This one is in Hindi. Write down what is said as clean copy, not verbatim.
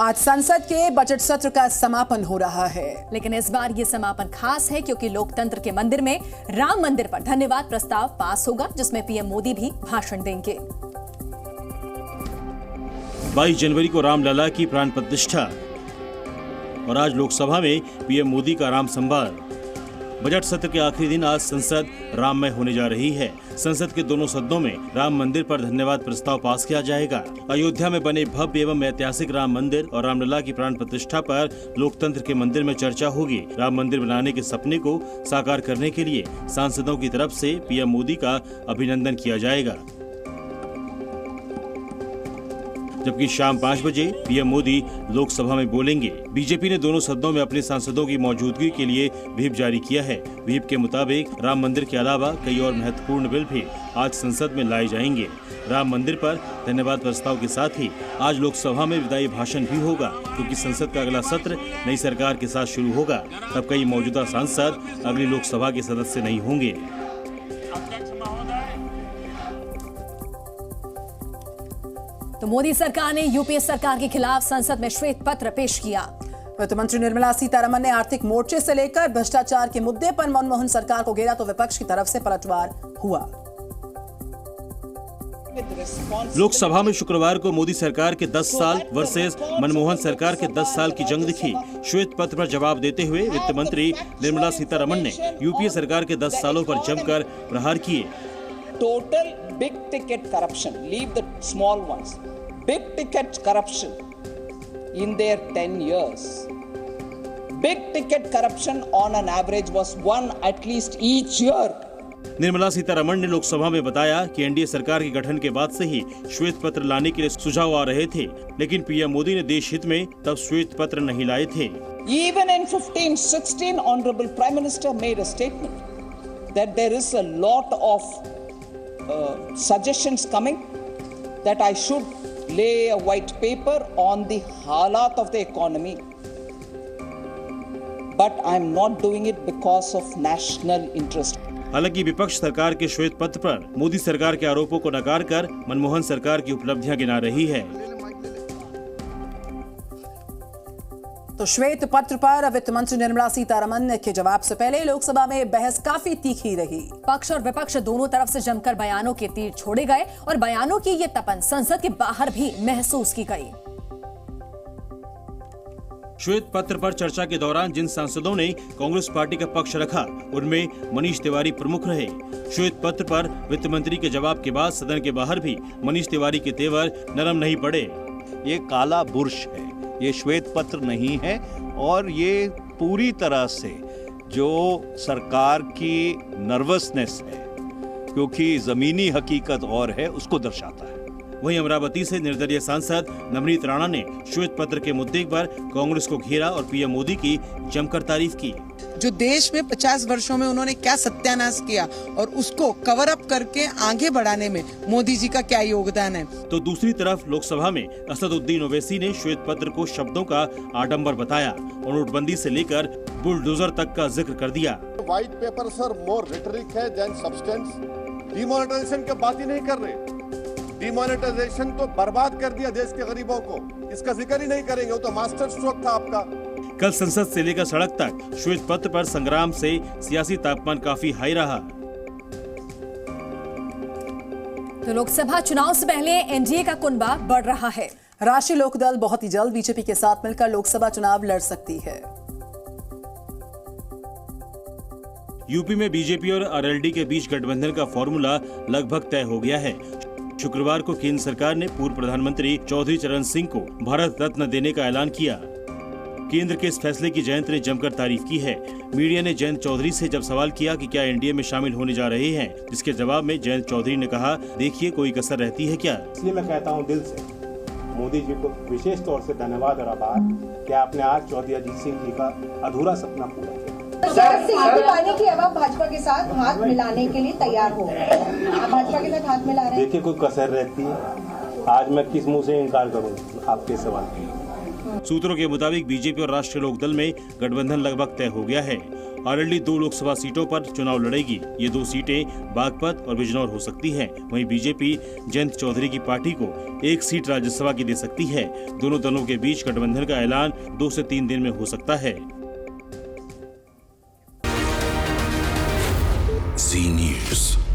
आज संसद के बजट सत्र का समापन हो रहा है, लेकिन इस बार ये समापन खास है क्योंकि लोकतंत्र के मंदिर में राम मंदिर पर धन्यवाद प्रस्ताव पास होगा, जिसमें पीएम मोदी भी भाषण देंगे। 22 जनवरी को रामलला की प्राण प्रतिष्ठा और आज लोकसभा में पीएम मोदी का राम संवाद। बजट सत्र के आखिरी दिन आज संसद राममय होने जा रही है। संसद के दोनों सदनों में राम मंदिर पर धन्यवाद प्रस्ताव पास किया जाएगा। अयोध्या में बने भव्य एवं ऐतिहासिक राम मंदिर और रामलला की प्राण प्रतिष्ठा पर लोकतंत्र के मंदिर में चर्चा होगी। राम मंदिर बनाने के सपने को साकार करने के लिए सांसदों की तरफ से पीएम मोदी का अभिनंदन किया जाएगा। जबकि शाम 5 बजे पीएम मोदी लोकसभा में बोलेंगे। बीजेपी ने दोनों सदनों में अपने सांसदों की मौजूदगी के लिए व्हिप जारी किया है। व्हिप के मुताबिक राम मंदिर के अलावा कई और महत्वपूर्ण बिल भी आज संसद में लाए जाएंगे। राम मंदिर पर धन्यवाद प्रस्ताव के साथ ही आज लोकसभा में विदाई भाषण भी होगा, क्योंकि संसद का अगला सत्र नई सरकार के साथ शुरू होगा। तब कई मौजूदा सांसद अगली लोकसभा के सदस्य नहीं होंगे। तो मोदी सरकार ने यूपीए सरकार के खिलाफ संसद में श्वेत पत्र पेश किया। वित्त मंत्री निर्मला सीतारमण ने आर्थिक मोर्चे से लेकर भ्रष्टाचार के मुद्दे पर मनमोहन सरकार को घेरा तो विपक्ष की तरफ से पलटवार हुआ। लोकसभा में शुक्रवार को मोदी सरकार के 10 साल वर्सेस मनमोहन सरकार के 10 साल की जंग दिखी। श्वेत पत्र पर जवाब देते हुए वित्त मंत्री निर्मला सीतारमण ने यूपीए सरकार के 10 सालों पर जमकर प्रहार किए। Total big ticket corruption, leave the small ones, big ticket corruption in their 10 years. Big ticket corruption on an average was one at least each year. Nirmala Sitharaman ने लोकसभा में बताया कि एनडीए सरकार के गठन के बाद से ही श्वेत पत्र लाने के लिए सुझाव आ रहे थे, लेकिन पीएम मोदी ने देश हित में तब श्वेत पत्र नहीं लाए थे। Even in 15-16, Honorable Prime Minister made a statement that there is a lot of suggestions coming that I should lay a white paper on the halat of the economy, but I'm not doing it because of national interest. हालांकि विपक्ष सरकार के श्वेत पत्र पर मोदी सरकार के आरोपों को नकार कर मनमोहन सरकार की उपलब्धियां गिना रही है। तो श्वेत पत्र पर वित्त मंत्री निर्मला सीतारमण के जवाब से पहले लोकसभा में बहस काफी तीखी रही। पक्ष और विपक्ष दोनों तरफ से जमकर बयानों के तीर छोड़े गए और बयानों की ये तपन संसद के बाहर भी महसूस की गई। श्वेत पत्र पर चर्चा के दौरान जिन सांसदों ने कांग्रेस पार्टी का पक्ष रखा, उनमें मनीष तिवारी प्रमुख रहे। श्वेत पत्र पर वित्त मंत्री के जवाब के बाद सदन के बाहर भी मनीष तिवारी के तेवर नरम नहीं पड़े। ये काला बुर्श है, ये श्वेत पत्र नहीं है और ये पूरी तरह से जो सरकार की नर्वसनेस है, क्योंकि जमीनी हकीकत और है, उसको दर्शाता है। वहीं अमरावती से निर्दलीय सांसद नवनीत राणा ने श्वेत पत्र के मुद्दे पर कांग्रेस को घेरा और पीएम मोदी की जमकर तारीफ की। जो देश में 50 वर्षों में उन्होंने क्या सत्यानाश किया और उसको कवर अप करके आगे बढ़ाने में मोदी जी का क्या योगदान है। तो दूसरी तरफ लोकसभा में असदुद्दीन ओवैसी ने श्वेत पत्र को शब्दों का आडंबर बताया और नोटबंदी से लेकर बुलडोजर तक का जिक्र कर दिया। व्हाइट पेपर सर मोर रिटरिक है देन सब्सटेंस। डिमोनेटाइजेशन की बात ही नहीं कर रहे। डिमोनेटाइजेशन तो बर्बाद कर दिया देश के गरीबों को, इसका जिक्र ही नहीं करेंगे। वो तो मास्टर स्ट्रोक था आपका। कल संसद से लेकर सड़क तक श्वेत पत्र पर संग्राम से सियासी तापमान काफी हाई रहा। तो लोकसभा चुनाव से पहले एनडीए का कुनबा बढ़ रहा है। राष्ट्रीय लोकदल बहुत ही जल्द बीजेपी के साथ मिलकर लोकसभा चुनाव लड़ सकती है। यूपी में बीजेपी और आरएलडी के बीच गठबंधन का फॉर्मूला लगभग तय हो गया है। शुक्रवार को केंद्र सरकार ने पूर्व प्रधानमंत्री चौधरी चरण सिंह को भारत रत्न देने का ऐलान किया। केंद्र के इस फैसले की जयंत ने जमकर तारीफ की है। मीडिया ने जयंत चौधरी से जब सवाल किया कि क्या एनडीए में शामिल होने जा रहे हैं, जिसके जवाब में जयंत चौधरी ने कहा, देखिए कोई कसर रहती है क्या। इसलिए मैं कहता हूं दिल से मोदी जी को विशेष तौर से धन्यवाद और आभार कि आपने आज चौधरी अजीत सिंह जी का अधूरा सपना पूरा किया। पाने की अब आप भाजपा के साथ हाथ मिलाने के लिए तैयार हो, आप भाजपा के साथ हाथ मिला रहे हैं। देखिए कोई कसर रहती है, आज मैं किस मुंह से इनकार करूं आपके सवाल की। सूत्रों के मुताबिक बीजेपी और राष्ट्रीय लोकदल में गठबंधन लगभग तय हो गया है। ऑलरेडी 2 लोकसभा सीटों पर चुनाव लड़ेगी। ये 2 सीटें बागपत और बिजनौर हो सकती हैं। वहीं बीजेपी जयंत चौधरी की पार्टी को 1 सीट राज्यसभा की दे सकती है। दोनों दलों के बीच गठबंधन का ऐलान 2 से 3 दिन में हो सकता है। Zee News।